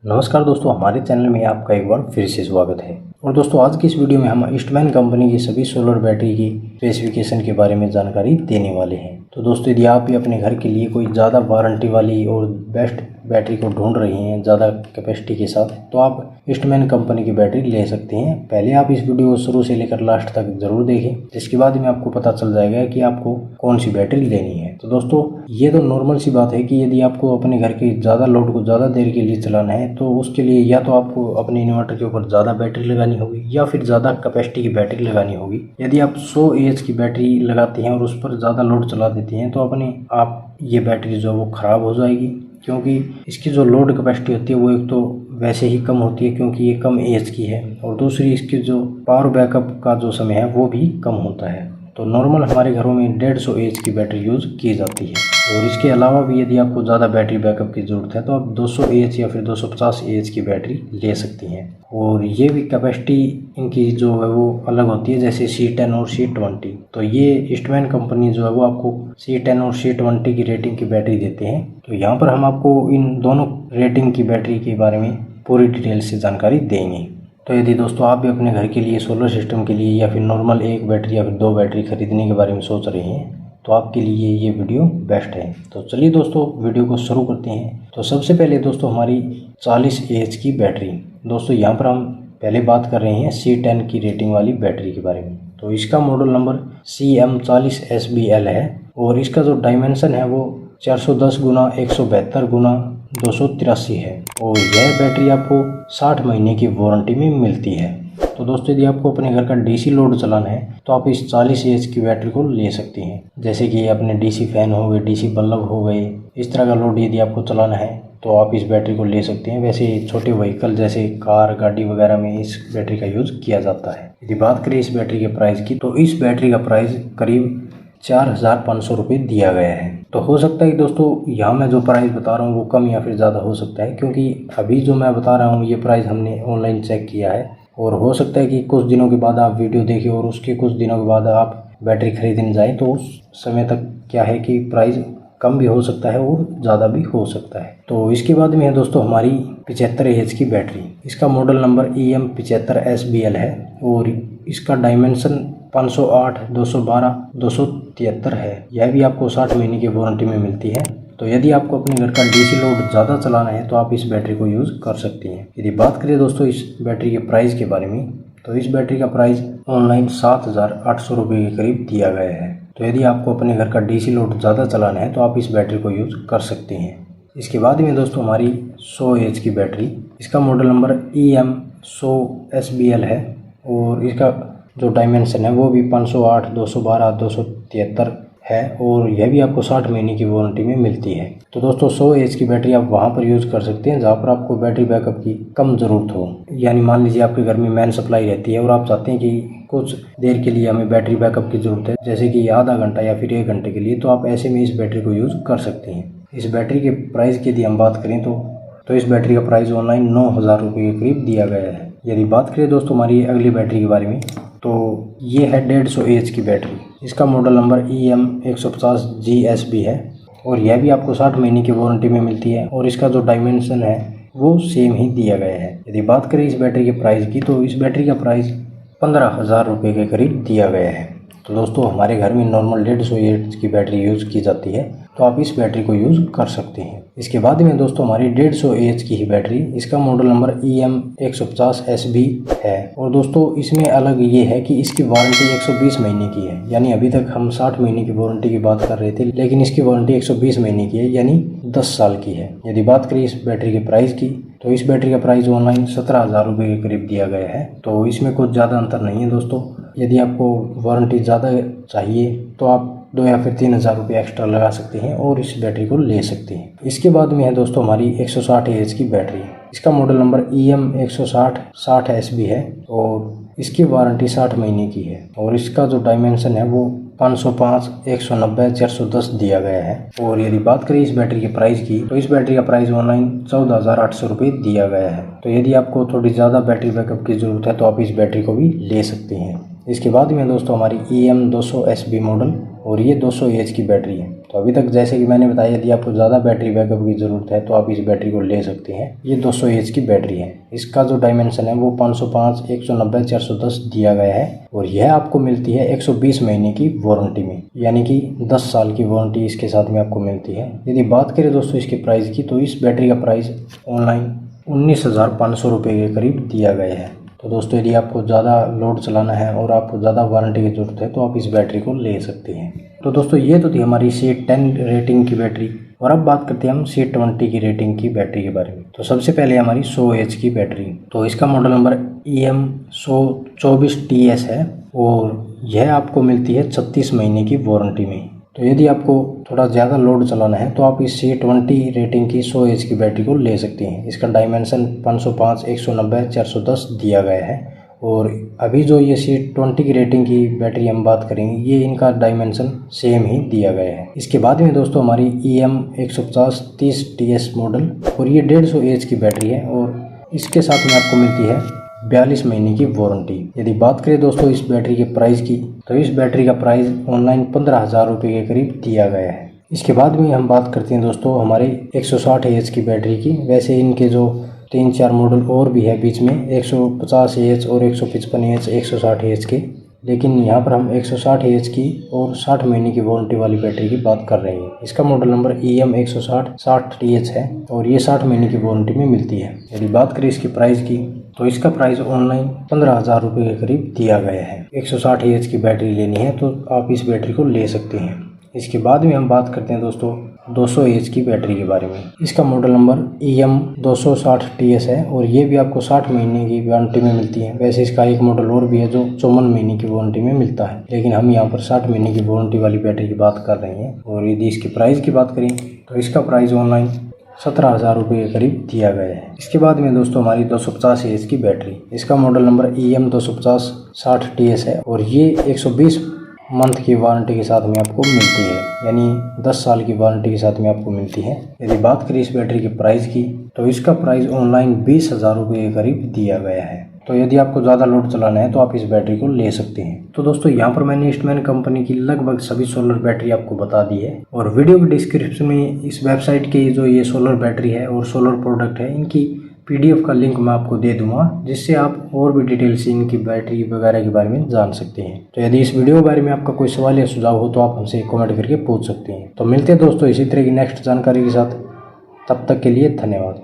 नमस्कार दोस्तों, हमारे चैनल में आपका एक बार फिर से स्वागत है। और दोस्तों, आज की इस वीडियो में हम ईस्टमैन कंपनी की सभी सोलर बैटरी की स्पेसिफिकेशन के बारे में जानकारी देने वाले हैं। तो दोस्तों, यदि आप भी अपने घर के लिए कोई ज़्यादा वारंटी वाली और बेस्ट बैटरी को ढूंढ रहे हैं ज़्यादा कैपेसिटी के साथ, तो आप ईस्टमैन कंपनी की बैटरी ले सकते हैं। पहले आप इस वीडियो को शुरू से लेकर लास्ट तक जरूर देखें, जिसके बाद में आपको पता चल जाएगा कि आपको कौन सी बैटरी लेनी है। तो दोस्तों, ये तो नॉर्मल सी बात है कि यदि आपको अपने घर के ज़्यादा लोड को ज़्यादा देर के लिए चलाना है, तो उसके लिए या तो आपको अपने इन्वर्टर के ऊपर ज़्यादा बैटरी लगानी होगी या फिर ज़्यादा कैपेसिटी की बैटरी लगानी होगी। यदि आप 100 AH की बैटरी लगाते हैं और उस पर ज़्यादा लोड चला देते हैं, तो अपने आप ये बैटरी जो है वो ख़राब हो जाएगी, क्योंकि इसकी जो लोड कैपेसिटी होती है वो एक तो वैसे ही कम होती है क्योंकि ये कम एज की है, और दूसरी इसकी जो पावर बैकअप का जो समय है वो भी कम होता है। तो नॉर्मल हमारे घरों में 150 AH की बैटरी यूज़ की जाती है। और इसके अलावा भी यदि आपको ज़्यादा बैटरी बैकअप की ज़रूरत है तो आप 200 AH या फिर 250 AH की बैटरी ले सकती हैं। और ये भी कैपेसिटी इनकी जो है वो अलग होती है, जैसे C10 और C20। तो ये ईस्टमैन कंपनी जो है वो आपको C10 और C20 की रेटिंग की बैटरी देते हैं। तो यहाँ पर हम आपको इन दोनों रेटिंग की बैटरी के बारे में पूरी डिटेल से जानकारी देंगे। तो यदि दोस्तों आप भी अपने घर के लिए सोलर सिस्टम के लिए या फिर नॉर्मल एक बैटरी या फिर 2 बैटरी खरीदने के बारे में सोच रहे हैं, तो आपके लिए ये वीडियो बेस्ट है। तो चलिए दोस्तों, वीडियो को शुरू करते हैं। तो सबसे पहले दोस्तों हमारी 40 AH की बैटरी। दोस्तों, यहाँ पर हम पहले बात कर रहे हैं C10 की रेटिंग वाली बैटरी के बारे में। तो इसका मॉडल नंबर CM40SBL है और इसका जो डायमेंशन है वो 410 गुना 172 गुना 283 है। और यह बैटरी आपको 60 महीने की वारंटी में मिलती है। तो दोस्तों, यदि आपको अपने घर का DC लोड चलाना है तो आप इस 40 AH की बैटरी को ले सकते हैं। जैसे कि अपने DC फैन हो गए, DC बल्ब हो गए, इस तरह का लोड यदि आपको चलाना है तो आप इस बैटरी को ले सकते हैं। वैसे छोटे व्हीकल जैसे कार, गाड़ी वगैरह में इस बैटरी का यूज़ किया जाता है। यदि बात करें इस बैटरी के प्राइस की, तो इस बैटरी का प्राइस करीब 4500 रुपये दिया गया है। तो हो सकता है कि दोस्तों यहाँ मैं जो प्राइस बता रहा हूँ वो कम या फिर ज़्यादा हो सकता है, क्योंकि अभी जो मैं बता रहा हूँ ये प्राइस हमने ऑनलाइन चेक किया है। और हो सकता है कि कुछ दिनों के बाद आप वीडियो देखें और उसके कुछ दिनों के बाद आप बैटरी खरीदने जाएँ, तो उस समय तक क्या है कि प्राइस कम भी हो सकता है और ज़्यादा भी हो सकता है। तो इसके बाद में है दोस्तों हमारी 75 AH की बैटरी। इसका मॉडल नंबर EM75SBL है और इसका डायमेंशन 508, 212, 273 है। यह भी आपको 60 महीने की वारंटी में मिलती है। तो यदि आपको अपने घर का DC लोड ज़्यादा चलाना है तो आप इस बैटरी को यूज़ कर सकते हैं। यदि बात करें दोस्तों इस बैटरी के प्राइस के बारे में, तो इस बैटरी का प्राइस ऑनलाइन 7800 रुपये के करीब दिया गया है। तो यदि आपको अपने घर का DC लोड ज़्यादा चलाना है तो आप इस बैटरी को यूज़ कर सकते हैं। इसके बाद में दोस्तों हमारी 100 AH की बैटरी। इसका मॉडल नंबर EM100SBL है और इसका जो डायमेंशन है वो भी 508, 212, 273 है और यह भी आपको 60 महीने की वारंटी में मिलती है। तो दोस्तों 100 AH की बैटरी आप वहाँ पर यूज़ कर सकते हैं जहाँ पर आपको बैटरी बैकअप की कम ज़रूरत हो। यानी मान लीजिए आपके घर में मेन सप्लाई रहती है और आप चाहते हैं कि कुछ देर के लिए हमें बैटरी बैकअप की ज़रूरत है, जैसे कि आधा घंटा या फिर 1 घंटे के लिए, तो आप ऐसे में इस बैटरी को यूज़ कर सकते हैं। इस बैटरी के प्राइस की यदि हम बात करें तो इस बैटरी का प्राइस ऑनलाइन 9000 रुपये के करीब दिया गया है। यदि बात करें दोस्तों हमारी अगली बैटरी के बारे में, तो ये है 150 AH की बैटरी। इसका मॉडल नंबर EM150GSB है और यह भी आपको 60 महीने की वारंटी में मिलती है और इसका जो डायमेंशन है वो सेम ही दिया गया है। यदि बात करें इस बैटरी के प्राइस की, तो इस बैटरी का प्राइस 15000 रुपये के करीब दिया गया है। तो दोस्तों, हमारे घर में नॉर्मल 150 AH की बैटरी यूज़ की जाती है, तो आप इस बैटरी को यूज़ कर सकते हैं। इसके बाद में दोस्तों हमारी 150 AH की ही बैटरी। इसका मॉडल नंबर EM150SB है और दोस्तों इसमें अलग ये है कि इसकी वारंटी 120 महीने की है। यानी अभी तक हम 60 महीने की वारंटी की बात कर रहे थे, लेकिन इसकी वारंटी 120 महीने की है, यानी 10 साल की है। यदि बात करें इस बैटरी के प्राइस की, तो इस बैटरी का प्राइस ऑनलाइन 17000 रुपये के करीब दिया गया है। तो इसमें कुछ ज़्यादा अंतर नहीं है दोस्तों। यदि आपको वारंटी ज़्यादा चाहिए तो आप 2 या फिर 3000 रुपये एक्स्ट्रा लगा सकते हैं और इस बैटरी को ले सकते हैं। इसके बाद में है दोस्तों हमारी 160 AH की बैटरी। इसका मॉडल नंबर EM160SB है और इसकी वारंटी 60 महीने की है और इसका जो डायमेंशन है वो 505, 190, 410 दिया गया है। और यदि बात करें इस बैटरी के प्राइस की, तो इस बैटरी का प्राइस ऑनलाइन 14800 रुपये दिया गया है। तो यदि आपको थोड़ी ज़्यादा बैटरी बैकअप की ज़रूरत है तो आप इस बैटरी को भी ले सकते हैं। इसके बाद में दोस्तों हमारी EM200SB मॉडल और ये 200 एच की बैटरी है। तो अभी तक जैसे कि मैंने बताया, यदि आपको ज़्यादा बैटरी बैकअप की ज़रूरत है तो आप इस बैटरी को ले सकते हैं। ये 200 एच की बैटरी है। इसका जो डायमेंशन है वो 505, 190, 410 दिया गया है और यह आपको मिलती है 120 महीने की वारंटी में, यानी कि 10 साल की वारंटी इसके साथ में आपको मिलती है। यदि बात करें दोस्तों इसके प्राइस की, तो इस बैटरी का प्राइस ऑनलाइन 19,500 रुपये के करीब दिया गया है। तो दोस्तों यदि आपको ज़्यादा लोड चलाना है और आपको ज़्यादा वारंटी की ज़रूरत है तो आप इस बैटरी को ले सकते हैं। तो दोस्तों ये तो थी हमारी C10 रेटिंग की बैटरी। और अब बात करते हैं हम C20 की रेटिंग की बैटरी के बारे में। तो सबसे पहले हमारी 100 एच की बैटरी, तो इसका मॉडल नंबर EM124TS है और यह आपको मिलती है 36 महीने की वारंटी में। तो यदि आपको थोड़ा ज़्यादा लोड चलाना है तो आप इस C20 रेटिंग की 100 एच की बैटरी को ले सकते हैं। इसका डायमेंशन 505, 190, 410 दिया गया है और अभी जो ये C20 की रेटिंग की बैटरी हम बात करेंगे, ये इनका डायमेंशन सेम ही दिया गया है। इसके बाद में दोस्तों हमारी EM150-30TS मॉडल, और ये 150 एच की बैटरी है और इसके साथ में आपको मिलती है 42 महीने की वारंटी। यदि बात करें दोस्तों इस बैटरी के प्राइस की, तो इस बैटरी का प्राइस ऑनलाइन 15,000 रुपये के करीब दिया गया है। इसके बाद में हम बात करते हैं दोस्तों हमारे 160 एच की बैटरी की। वैसे इनके जो 3-4 मॉडल और भी है बीच में, 150 एच और 155 एच, 160 एच के, लेकिन यहाँ पर हम 160 एच की और 60 महीने की वारंटी वाली बैटरी की बात कर रहे हैं। इसका मॉडल नंबर EM160-60TH है और ये 60 महीने की वारंटी में मिलती है। यदि बात करें इसकी प्राइस की, तो इसका प्राइस ऑनलाइन 15,000 रुपये के करीब दिया गया है। 160 एच की बैटरी लेनी है तो आप इस बैटरी को ले सकते हैं। इसके बाद में हम बात करते हैं दोस्तों 200 एच की बैटरी के बारे में। इसका मॉडल नंबर EM260TS है और ये भी आपको 60 महीने की वारंटी में मिलती है। वैसे इसका एक मॉडल और भी है जो 54 महीने की वारंटी में मिलता है, लेकिन हम यहाँ पर 60 महीने की वारंटी वाली बैटरी की बात कर रहे हैं। और यदि इसकी प्राइस की बात करें तो इसका प्राइस ऑनलाइन 17,000 रुपये के करीब दिया गया है। इसके बाद में दोस्तों हमारी 250 एच की बैटरी, इसका मॉडल नंबर EM250-60TS है और ये 120 मंथ की वारंटी के साथ में आपको मिलती है, यानी 10 साल की वारंटी के साथ में आपको मिलती है। यदि बात करें इस बैटरी के प्राइस की, तो इसका प्राइस ऑनलाइन 20,000 रुपये के करीब दिया गया है। तो यदि आपको ज़्यादा लोड चलाना है तो आप इस बैटरी को ले सकते हैं। तो दोस्तों यहाँ पर मैंने ईस्टमैन कंपनी की लगभग सभी सोलर बैटरी आपको बता दी है और वीडियो के डिस्क्रिप्शन में इस वेबसाइट की जो ये सोलर बैटरी है और सोलर प्रोडक्ट है, इनकी PDF का लिंक मैं आपको दे दूंगा, जिससे आप और भी डिटेल से इनकी बैटरी वगैरह के बारे में जान सकते हैं। तो यदि इस वीडियो के बारे में आपका कोई सवाल या सुझाव हो तो आप हमसे कमेंट करके पूछ सकते हैं। तो मिलते हैं दोस्तों इसी तरह की नेक्स्ट जानकारी के साथ, तब तक के लिए धन्यवाद।